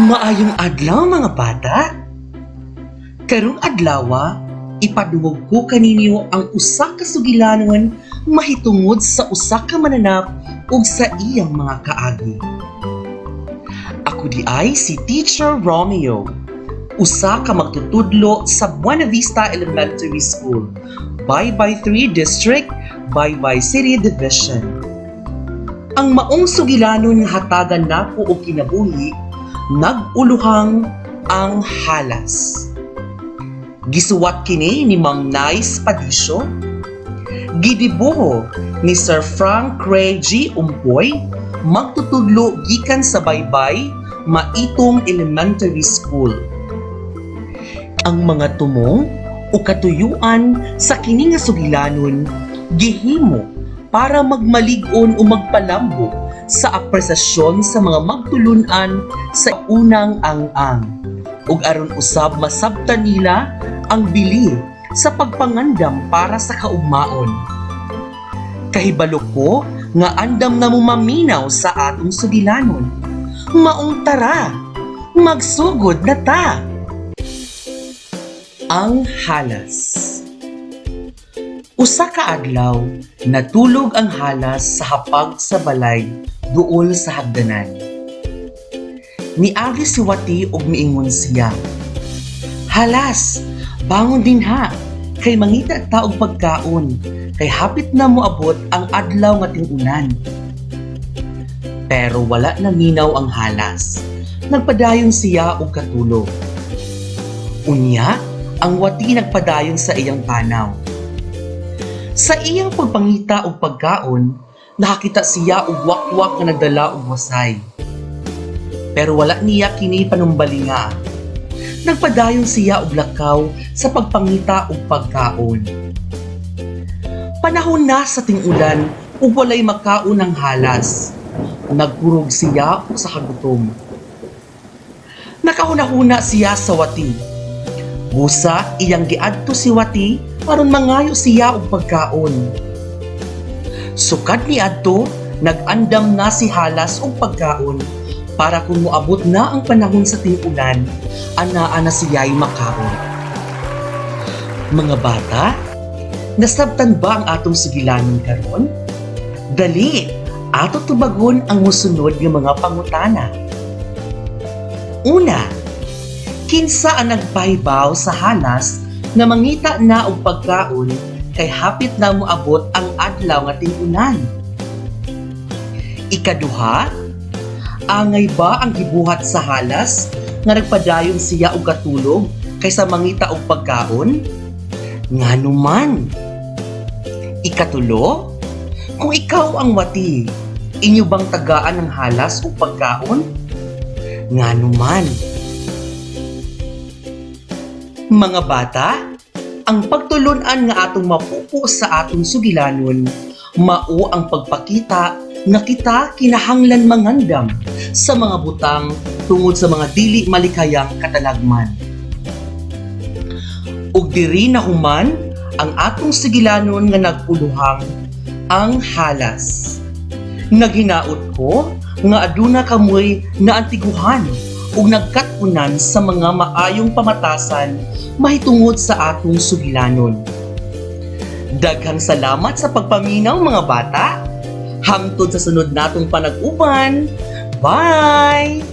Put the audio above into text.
Maayong adlaw mga bata. Karong adlaw, ipadungog ko kaninyo ang usa ka sugilanon mahitungod sa usa ka mananap ug sa iyang mga kaagi. Ako di ay si Teacher Romeo, usa ka magtutudlo sa Buena Vista Elementary School, Baybay 3 District, Baybay City Division. Ang maong sugilanon nga hatagan nako og kinabuhi, nag-uluhang ang halas. Gisuwat kini ni Mang Nice Padisyo, gidibuho ni Sir Frank Ray G. Umpoy, magtutudlo gikan sa Baybay Maitong Elementary School. Ang mga tumong o katuyuan sa kini nga sugilanon gihimo para magmalig-on o magpalambo sa apresasyon sa mga magtulunan sa unang ang-ang ug aron usab masabtan nila ang bili sa pagpangandam para sa kaugmaon. Kahibalo ko nga andam na mo maminaw sa atong sugilanon. Maong tara, magsugod na ta! Ang halas. Usa ka adlaw, natulog ang halas sa hapag sa balay duol sa hagdanan. Niagi si Wati ug miingon siya, "Halas, bangon din ha, kay mangita ta og pagkaon, kay hapit na mo abot ang adlaw nga ting-ulan." Pero wala na minaw ang halas. Nagpadayon siya og katulog. Unya, ang Wati nagpadayon sa iyang panaw. Sa iyang pagpangita og pagkaon, nakakita siya og wakwak nga nagdala og wasay. Pero wala niya kini panumbalinga. Nagpadayon siya og lakaw sa pagpangita og pagkaon. Panahon na sa ting-ulan ug walay makaon ang halas. Nagkurog siya sa kagutom. Nakahuna-huna siya sa Wati. Busa iyang giadto si Wati aron mangayo siya og pagkaon. Sukad ni adto, nag-andam na si halas og pagkaon para kung moabot na ang panahon sa ting-ulan, anaa na siya'y makaon. Mga bata, nasabtan ba ang atong sugilanon karon? Dali, ato tubagon ang mosunod nga mga pangutana. Una, kinsa ang nagpahibaw sa halas na mangita na og pagkaon kay hapit na moabot ang adlaw nga ting-ulan? Ikaduha, angay ba ang gibuhat sa halas nga nagpadayon siya og katulog kaysa mangita og pagkaon? Ngano man. Ikatulo, kung ikaw ang Wati, inyo bang tagaan ang halas o pagkaon? Ngano man. Mga bata, ang pagtulunan nga atong mapupo sa atong sugilanon, mao ang pagpakita nga kita kinahanglan mangandam sa mga butang tungod sa mga dili malikayang katalagman. Ug diri na human ang atong sugilanon nga naguluhang ang halas. Naghinaot ko nga aduna kamoy naantiguhan ug nagkat-unan sa mga maayong pamatasan mahitungod sa atong sugilanon. Daghang salamat sa pagpaminaw mga bata. Hangtod sa sunod natong panag-uban. Bye!